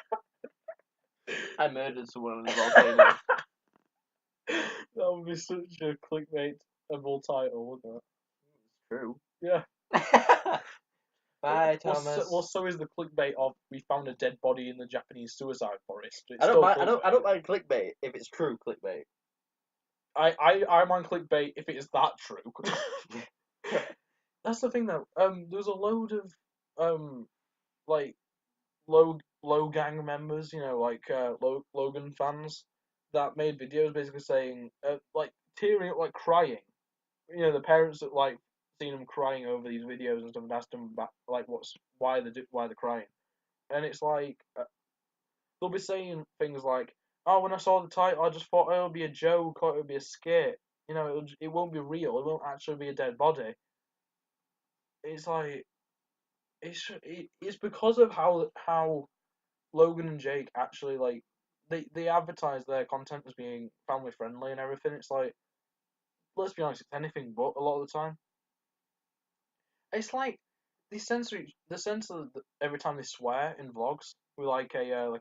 I murdered someone on the volcano. That would be such a clickbait-able title, wouldn't it? It's true. Yeah. Bye, Thomas. Well, so is the clickbait of we found a dead body in the Japanese suicide forest. It's I don't still mind. clickbait. I don't mind clickbait if it's true clickbait. I mind clickbait if it is that true. That's the thing though. There's a load of like low gang members, like Logan fans that made videos basically saying like tearing up, like crying. The parents that like seen them crying over these videos and stuff and asked them back like why they're crying, and it's like they'll be saying things like, "Oh, when I saw the title, I just thought oh, it'll be a joke or it'll be a skit. It won't be real. It won't actually be a dead body." It's like it's because of how Logan and Jake actually like they advertise their content as being family friendly and everything. It's like, let's be honest, it's anything but a lot of the time. It's like they censor every time they swear in vlogs with like a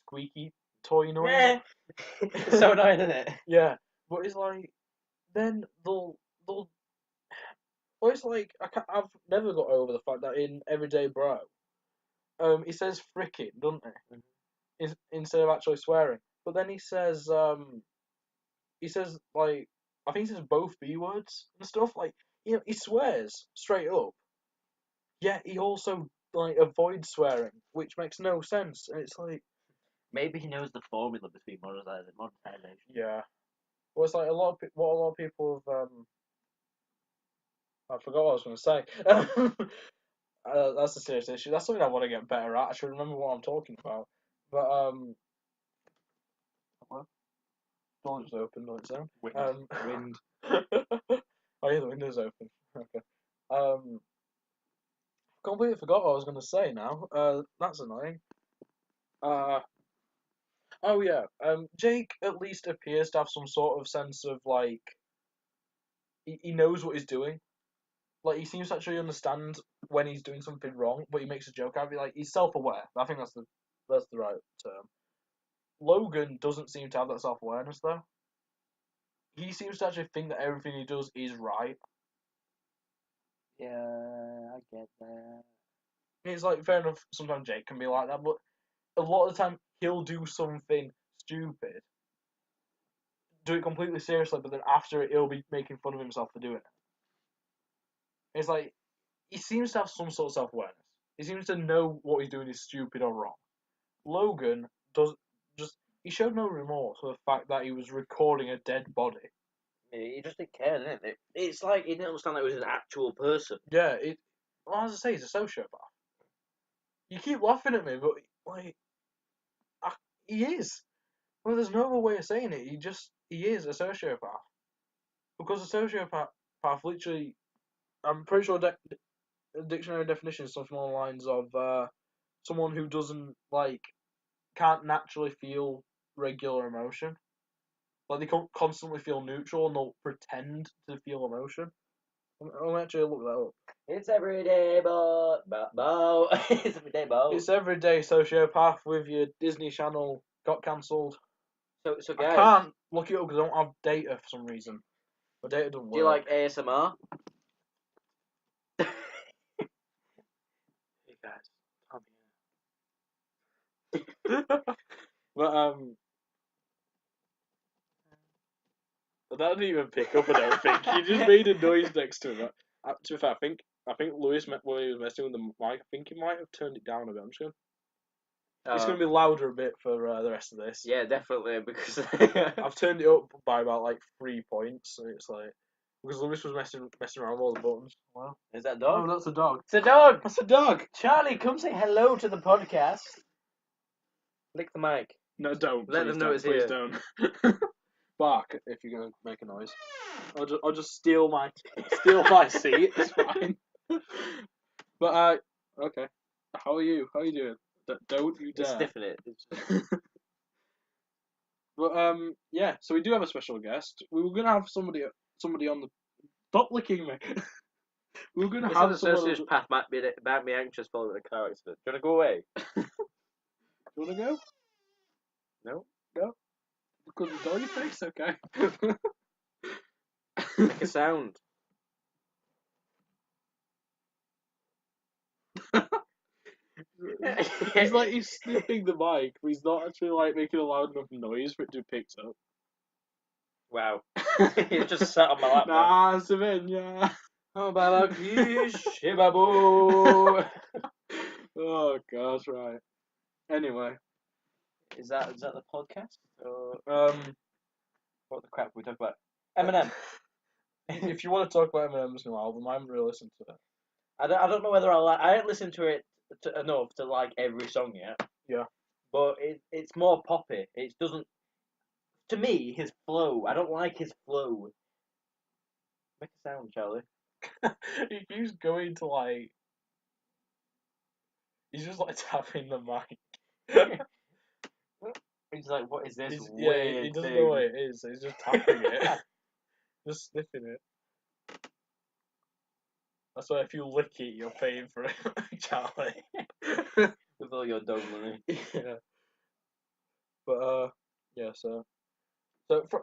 squeaky toy noise. Yeah. It's so annoying, isn't it? Yeah, but it's like then they'll. Well, it's like I've never got over the fact that in Everyday Bro, he says frickin', doesn't he? Instead of actually swearing. But then he says like, I think he says both B words and stuff. Like, he swears straight up. Yet he also like avoids swearing, which makes no sense. And it's like, Maybe he knows the formula between monetization. yeah. Well, it's like what a lot of people have. I forgot what I was going to say. That's a serious issue. That's something I want to get better at. I should remember what I'm talking about. But what? Door just opened on its own. Wind. Oh yeah, the window's open. Okay. Completely forgot what I was going to say now. That's annoying. Oh yeah. Jake at least appears to have some sort of sense of like he knows what he's doing. Like he seems to actually understand when he's doing something wrong, but he makes a joke out of it. Like he's self-aware. I think that's the right term. Logan doesn't seem to have that self-awareness though. He seems to actually think that everything he does is right. Yeah, I get that. It's like fair enough. Sometimes Jake can be like that, but a lot of the time he'll do something stupid, do it completely seriously, but then after it, he'll be making fun of himself for doing it. It's like he seems to have some sort of self-awareness. He seems to know what he's doing is stupid or wrong. Logan does just he showed no remorse for the fact that he was recording a dead body. He just didn't care, didn't it? It's like he didn't understand that it was an actual person. Yeah, well, as I say, he's a sociopath. You keep laughing at me, but like he is. Well, there's no other way of saying it. He is a sociopath because a sociopath literally. I'm pretty sure dictionary definition is something along the lines of someone who doesn't can't naturally feel regular emotion. Like they can't constantly feel neutral and they'll pretend to feel emotion. I'll actually look that up. It's everyday, Bo. It's everyday, Bo. It's everyday sociopath with your Disney Channel got cancelled. So I guys, can't look it up because I don't have data for some reason. My data doesn't work. do you like ASMR? Hey guys, come here. But that didn't even pick up. I don't think you just made a noise next to him. To be fair, I think Lewis when he was messing with the mic. I think he might have turned it down a bit. I'm just gonna. It's gonna be louder a bit for the rest of this. Yeah, definitely, because I've turned it up by about like 3 points, so it's like because Lewis was messing around with all the buttons. Wow, is that dog? Oh, that's a dog. It's a dog. That's a dog. Charlie, come say hello to the podcast. Lick the mic. No, don't. Let Please them know don't. it's Please here. don't. Bark if you're gonna make a noise. I'll just steal my seat. It's fine. But okay. How are you? How are you doing? Don't you dare. It's stiffing it. But yeah. So we do have a special guest. We were gonna have somebody on the. Stop licking me. We were gonna This have is a someone. sociopath might be anxious following a car accident. Do you wanna go away? Do you wanna go? No. No. Because of doggy face. Okay. Make a sound. He's like he's sniffing the mic, but he's not actually like making a loud enough noise for it to be picked up. Wow. He just sat on my lap. Nah, Savannah. Oh, Baba Shibabu. Oh gosh, right. Anyway, Is that the podcast? Or what the crap we talk about? Eminem. if you want to talk about Eminem's new album, I haven't really listened to it. I don't know whether I haven't listened to it enough to like every song yet. Yeah. But it's more poppy. It doesn't. To me, his flow. I don't like his flow. Make a sound, Charlie. He keeps going to like. He's just like tapping the mic. He's like, what is this Yeah, weird he doesn't thing? know what it is. So he's just tapping it, just sniffing it. I swear, if you lick it, you're paying for it, Charlie. With all your dog money. Yeah. But yeah. So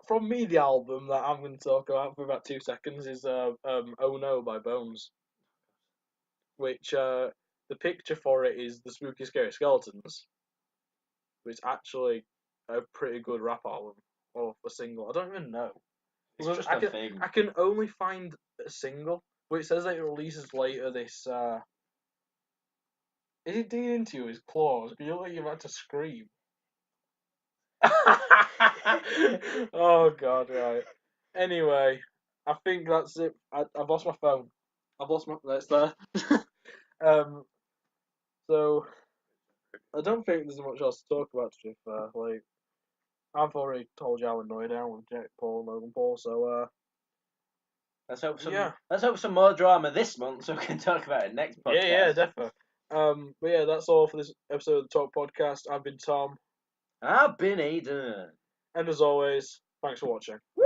from me, the album that I'm going to talk about for about 2 seconds is "Oh No" by Bones, which the picture for it is the Spooky Scary Skeletons, which is actually a pretty good rap album or a single. I don't even know. It's Because just I a can thing. I can only find a single, but it says that it releases later this. Is it digging into his claws? You look like you're about to scream. Oh God, right. Anyway, I think that's it. I've lost my phone. I've lost my. That's there. um. So I don't think there's much else to talk about. To be fair, like I've already told you how annoyed I am with Jake Paul and Logan Paul. So yeah. Let's hope some more drama this month so we can talk about it next podcast. Yeah, definitely. But yeah, that's all for this episode of the Talk Podcast. I've been Tom, I've been Aiden. and as always, thanks for watching. Woo!